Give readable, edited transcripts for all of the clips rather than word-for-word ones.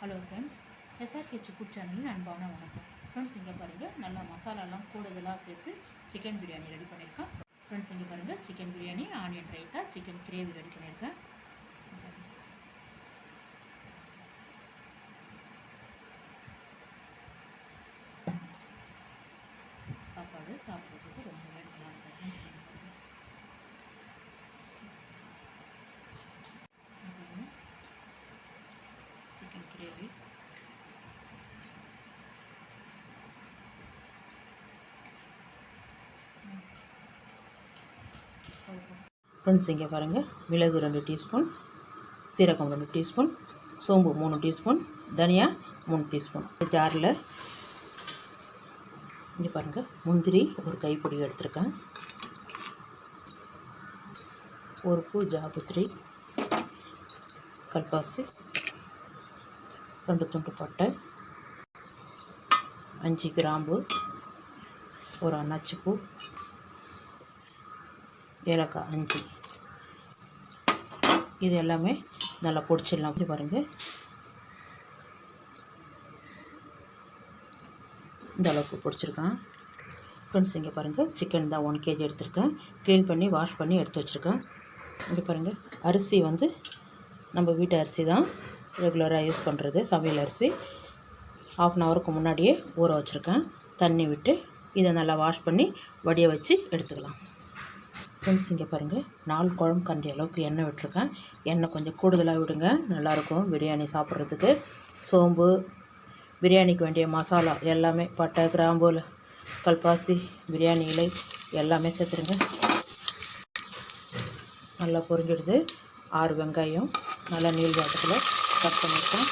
Hello friends, SRK food சேனலின் அன்பான வணக்கம். ஃப்ரெண்ட்ஸ், இங்கே பாருங்கள், நல்லா மசாலாலாம் கூடுதலாக சேர்த்து சிக்கன் பிரியாணி ரெடி பண்ணியிருக்கேன். ஃப்ரெண்ட்ஸ், இங்கே பாருங்கள், chicken biryani, onion raita, chicken gravy ready பண்ணியிருக்கேன். சாப்பாடு சாப்பிட்றதுக்கு ரொம்ப நல்லா இருக்கும். ஃப்ரெண்ட்ஸ், சிக்கன் கிரேவி, ஃப்ரெண்ட்ஸ் இங்கே பாருங்கள், மிளகு 2 டீஸ்பூன், சீரகம் 2 டீஸ்பூன், சோம்பு 3 டீஸ்பூன், தனியா 3 டீஸ்பூன். ஜாரில் இங்கே பாருங்கள், முந்திரி ஒரு கைப்பிடி எடுத்துருக்கேன், ஒரு பூ ஜாபத்ரி, கல்பாசி, 2 துண்டு பட்டை, 5 கிராம்பு, ஒரு அன்னாச்சிப்பூ, ஏலக்காய் 5. இது எல்லாமே நல்லா பொடிச்சிடலாம். இது பாருங்கள், இந்த அளவுக்கு பொடிச்சிருக்கேன். ஃப்ரெண்ட்ஸ் இங்கே பாருங்கள், சிக்கன் தான் 1 kg எடுத்திருக்கேன். க்ளீன் பண்ணி வாஷ் பண்ணி எடுத்து வச்சுருக்கேன். இங்கே பாருங்கள், அரிசி வந்து நம்ம வீட்டு அரிசி தான், ரெகுலராக யூஸ் பண்ணுறது, சமையல் அரிசி. 1/2 ஹவருக்கு முன்னாடியே ஊற வச்சுருக்கேன். தண்ணி விட்டு இதை நல்லா வாஷ் பண்ணி வடிய வச்சு எடுத்துக்கலாம். ஃப்ரெண்ட்ஸ் இங்கே பாருங்கள், 4 குழம்பு கண்டி அளவுக்கு எண்ணெய் விட்டுருக்கேன். எண்ணெய் கொஞ்சம் கூடுதலாக விடுங்க, நல்லாயிருக்கும் பிரியாணி சாப்பிட்றதுக்கு. சோம்பு, பிரியாணிக்கு வேண்டிய மசாலா எல்லாமே, பட்டை, கிராம்பு, கல்பாசி, பிரியாணி இலை எல்லாமே சேர்த்துருங்க. நல்லா பொரிஞ்சிடுது. 6 வெங்காயம் நல்லா நீள் வாட்டத்தில் கட் பண்ணியிருக்கேன்,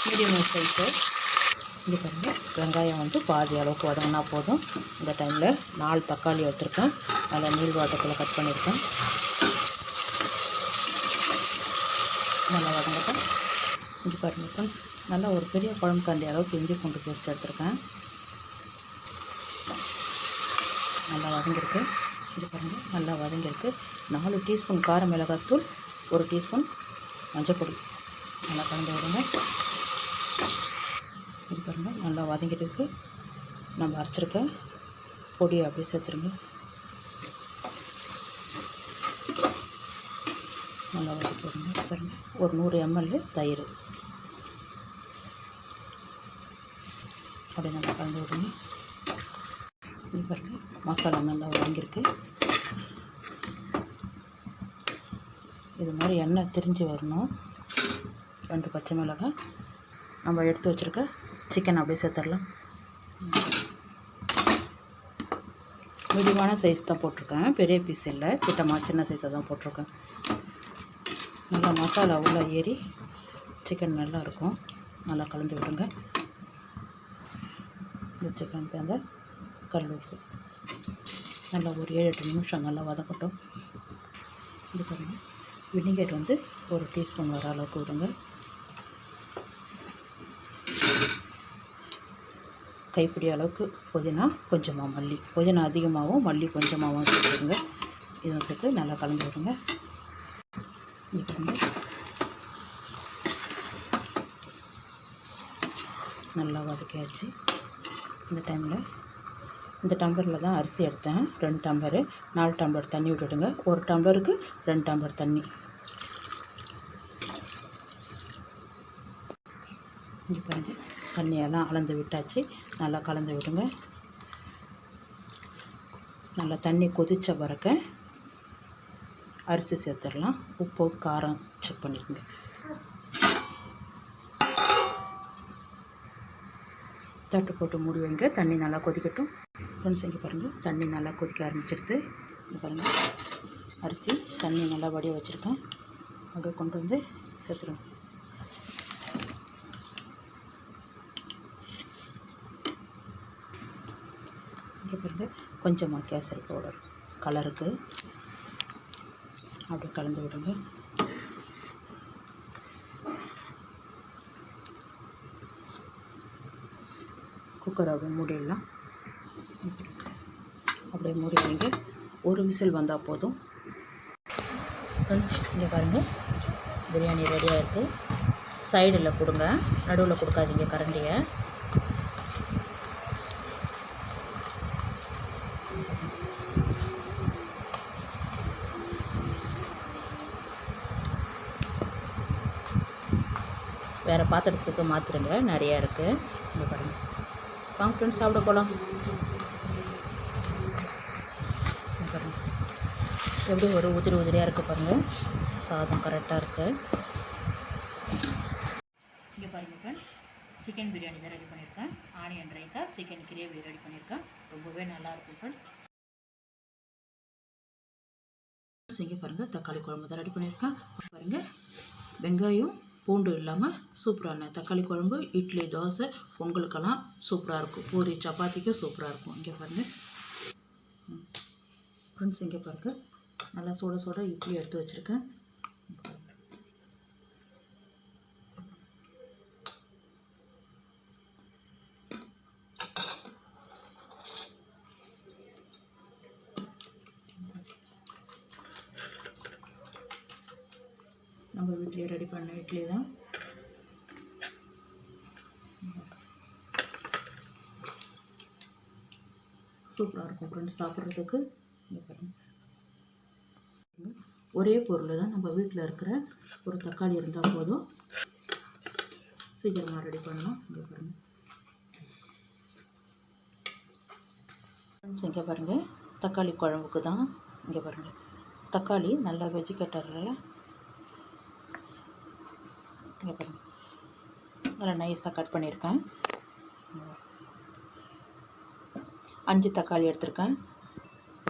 மீடியம் சைஸு. இங்கே பாருங்கள், வெங்காயம் வந்து பாதி அளவுக்கு வதங்கினா போதும். இந்த டைமில் 4 தக்காளி எடுத்துருக்கேன், நல்லா நீள் வாட்டத்தில் கட் பண்ணியிருக்கேன். நல்லா வதங்கட்டும். இங்கே பாருங்கள் ஃப்ரெண்ட்ஸ், நல்லா ஒரு பெரிய குழம்பு கண்டி அளவுக்கு இஞ்சி பூண்டு பேஸ்ட் எடுத்துருக்கேன். நல்லா வதங்கிருக்கு. இது பாருங்கள், நல்லா வதங்கிருக்கு. 4 டீஸ்பூன் கார மிளகாத்தூள், 1 டீஸ்பூன் மஞ்சப்பொடி நல்லா கலந்து விடுங்க. இது பாருங்கள், நல்லா வதங்கிட்டு இருக்குது. நம்ம அரைச்சிருக்க பொடியை அப்படியே சேர்த்துருங்க. நல்லா வதக்கி விடுங்க. பாருங்கள், ஒரு 100 ml தயிர் அப்படியே நல்லா கலந்து விடுங்க. இது பாருங்கள், மசாலா நல்லா வதங்கியிருக்கு. இது மாதிரி எண்ணெய் திரிஞ்சு வரணும். 2 பச்சை மிளகாய், நம்ம எடுத்து வச்சுருக்க சிக்கன் அப்படியே சேர்த்துடலாம். மீடியமான சைஸ் தான் போட்டிருக்கேன், பெரிய பீஸ் இல்லை, சின்ன சைஸாக தான் போட்டிருக்கேன். நல்லா மசாலா உள்ளே ஏறி சிக்கன் நல்லா இருக்கும். நல்லா கலந்து விடுங்க. இந்த சிக்கன் தேர்ந்த கல் உப்பு நல்லா ஒரு 7-8 நிமிஷம் நல்லா வதக்கட்டும். இது பாருங்கள், வினிகர் வந்து 1 டீஸ்பூன் வர அளவுக்கு விடுங்க. கைப்பிடி அளவுக்கு புதினா, கொஞ்சமாக மல்லி, புதினா அதிகமாகவும் மல்லி கொஞ்சமாகவும் சேர்த்துடுங்க. இதுவும் சேர்த்து நல்லா கலந்து விடுங்க. இப்போ நல்லா வதக்கியாச்சு. இந்த டைமில் இந்த டம்ளரில் தான் அரிசி எடுத்தேன், 2 டம்ளரு, 4 டம்ளர் தண்ணி விட்டுடுங்க. 1 டம்ளருக்கு 2 டம்ளர் தண்ணி. இங்கே பாருங்கள், தண்ணியெல்லாம் அளந்து விட்டாச்சு. நல்லா கலந்து விடுங்க. நல்லா தண்ணி கொதித்த பிறகு அரிசி சேர்த்துடலாம். உப்பு காரம் செக் பண்ணிக்கோங்க. தட்டு போட்டு மூடி வைங்க, தண்ணி நல்லா கொதிக்கட்டும். ஃப்ரெண்ட்ஸ் இங்கே பாருங்கள், தண்ணி நல்லா கொதிக்க ஆரம்பிச்சிடுது. இங்கே பாருங்கள், அரிசி தண்ணி நல்லா வடிய வச்சுருக்கேன், அப்படியே கொண்டு வந்து சேர்த்துருவோம். இங்கே பாருங்கள், கொஞ்சமாக கேசரி பவுடர் கலருக்கு அப்படியே கலந்து விடுங்க. குக்கர் அப்படியே மூடிடலாம். அப்படியே மூடி வைங்க. 1 விசில் வந்தால் போதும். ஃப்ரெண்ட்ஸ் இங்கே பாருங்கள், பிரியாணி ரெடியாக இருக்குது. சைடில் கொடுங்க, நடுவில் கொடுக்காதீங்க கரண்டியை. வேறு பாத்திரத்துக்கு மாற்றிடுங்க, நிறையா இருக்குது. இங்கே பாருங்கள். வாங்க ஃப்ரெண்ட்ஸ், சாப்பிட போகலாம். பாருங்கள் எப்படி ஒரு உதிரியாக இருக்குது பாருங்கள். சாதம் கரெக்டாக இருக்குது. இங்கே பாருங்கள் ஃப்ரெண்ட்ஸ், சிக்கன் பிரியாணி தான் ரெடி பண்ணியிருக்கேன். Onion raita, chicken gravy ready பண்ணியிருக்கேன். ரொம்பவே நல்லாயிருக்கும் ஃப்ரெண்ட்ஸ். இங்கே பாருங்கள், தக்காளி குழம்பு தான் ரெடி பண்ணியிருக்கேன். பாருங்கள், வெங்காயம் பூண்டு இல்லாமல் சூப்பரான தக்காளி குழம்பு இட்லி, தோசை, பொங்கலுக்கெல்லாம் சூப்பராக இருக்கும். பூரி, சப்பாத்திக்கும் சூப்பராக இருக்கும். இங்கே பாருங்கள் ஃப்ரெண்ட்ஸ், இங்கே பாருங்கள், நல்லா சுட சுட இட்லி எடுத்து வச்சுருக்கேன். நம்ம வீட்டிலே ரெடி பண்ண இட்லி தான். சூப்பராக இருக்கும் ஃப்ரெண்ட்ஸ் சாப்பிட்றதுக்கு. ஒரே பொருள் தான், நம்ம வீட்டில் இருக்கிற ஒரு தக்காளி இருந்தால் போதும், சீக்கிரமாக ரெடி பண்ணலாம். இங்கே பாருங்கள் ஃப்ரெண்ட்ஸ், இங்கே பாருங்கள், தக்காளி குழம்புக்கு தான். இங்கே பாருங்கள், தக்காளி நல்லா வெஜிகேட்டரில் இங்கே பாருங்கள் நல்லா நைஸாக கட் பண்ணியிருக்கேன். 5 தக்காளி எடுத்திருக்கேன்.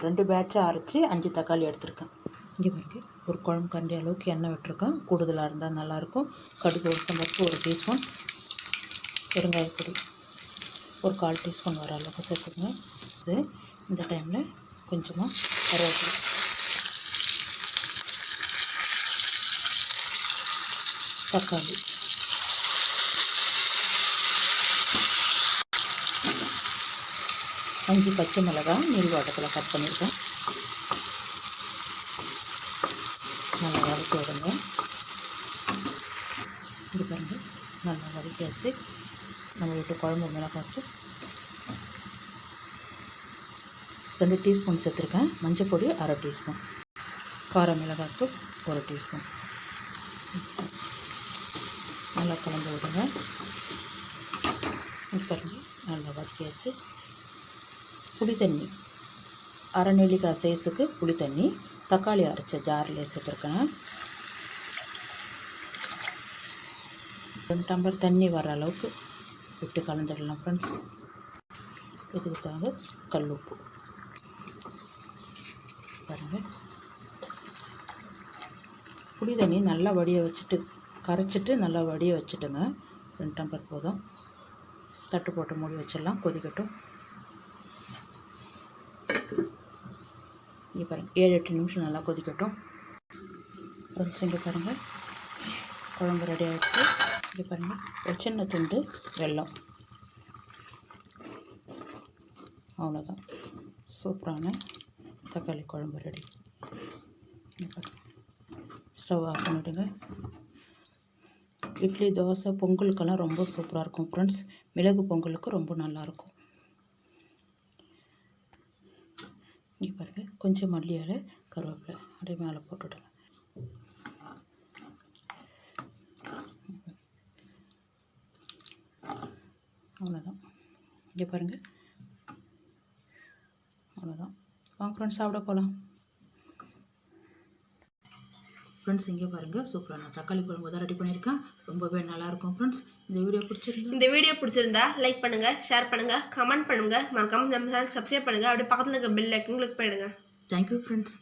2 பேட்சாக அரைச்சி 5 தக்காளி எடுத்திருக்கேன். இங்கே பாருங்கள், ஒரு குழம்பு கரண்டி அளவுக்கு எண்ணெய் விட்டுருக்கேன். கூடுதலாக இருந்தால் நல்லாயிருக்கும். கடுகு, உளுத்தம்பருப்பு 1 டீஸ்பூன், பெருங்காயப்பொடி ஒரு 1/4 டீஸ்பூன் வர அளவுக்கு சேர்த்துக்கங்க. இது இந்த டைமில் கொஞ்சமாக கருவேப்பிலை, தக்காளி, அஞ்சு பச்சை மிளகாய் நீள்வாட்டத்தில் கட் பண்ணியிருக்கேன். நல்லா வதக்கி விடுங்க. இது பாருங்கள், நல்லா வதக்கி வச்சு நம்ம வீட்டு குழம்பு மிளகாய்க்கு 2 டீஸ்பூன் சேர்த்துருக்கேன். மஞ்சள் பொடி 1/2 டீஸ்பூன், கார மிளகாய்க்கு 1 டீஸ்பூன். நல்லா கலந்து விடுங்க. பாருங்கள், நல்லா வதக்கி வச்சு புளி தண்ணி 1/2 நெல்லிக்காய் சைஸுக்கு புளி தண்ணி தக்காளி அரைச்ச ஜாரில் சேர்த்துருக்கேன். 2 டம்ளர் தண்ணி வர அளவுக்கு விட்டு கலந்துடலாம் ஃப்ரெண்ட்ஸ். இதுக்கு தகுந்த கல் உப்பு பாருங்கள். புளி தண்ணி நல்லா வடிய வச்சுட்டு கரைச்சிட்டு நல்லா வடிய வச்சுட்டுங்க. 2 டம்ளர் போதும். தட்டு போட்டு மூடி வச்சிடலாம், கொதிக்கட்டும். இங்கே பாருங்கள், 7-8 நிமிஷம் நல்லா கொதிக்கட்டும் ஃப்ரெண்ட்ஸ். இங்கே பாருங்கள், குழம்பு ரெடி ஆகிடுச்சு. இங்கே பாருங்கள், ஒரு சின்ன துண்டு வெல்லம், அவ்வளோதான். சூப்பரான தக்காளி குழம்பு ரெடி. ஸ்டவ் ஆஃப் பண்ணிவிடுங்க. இட்லி, தோசை, பொங்கலுக்கெல்லாம் ரொம்ப சூப்பராக இருக்கும் ஃப்ரெண்ட்ஸ். மிளகு பொங்கலுக்கு ரொம்ப நல்லாயிருக்கும். இங்கே பாருங்கள், கொஞ்சம் மல்லி இலை, கருவேப்பிலை அப்படியே மேலே போட்டுவிடுங்க. அவ்வளோதான். இங்கே பாருங்கள், அவ்வளோதான். வாங்க ஃப்ரெண்ட்ஸ், சாப்பிட போகலாம். ஃப்ரெண்ட்ஸ், இங்கே பாருங்கள், சூப்பரான தக்காளி குழம்பு தான் ரெடி பண்ணியிருக்கேன். ரொம்பவே நல்லாயிருக்கும் ஃப்ரெண்ட்ஸ். இந்த வீடியோ பிடிச்சிருந்தா லைக் பண்ணுங்கள், ஷேர் பண்ணுங்கள், கமெண்ட் பண்ணுங்கள், மறக்காமல் நம்ம சேனல் சப்ஸ்கிரைப் பண்ணுங்கள். அப்படியே பக்கத்தில் இருக்க பெல் ஐக்கன் கிளிக் பண்ணிடுங்க. Thank you friends.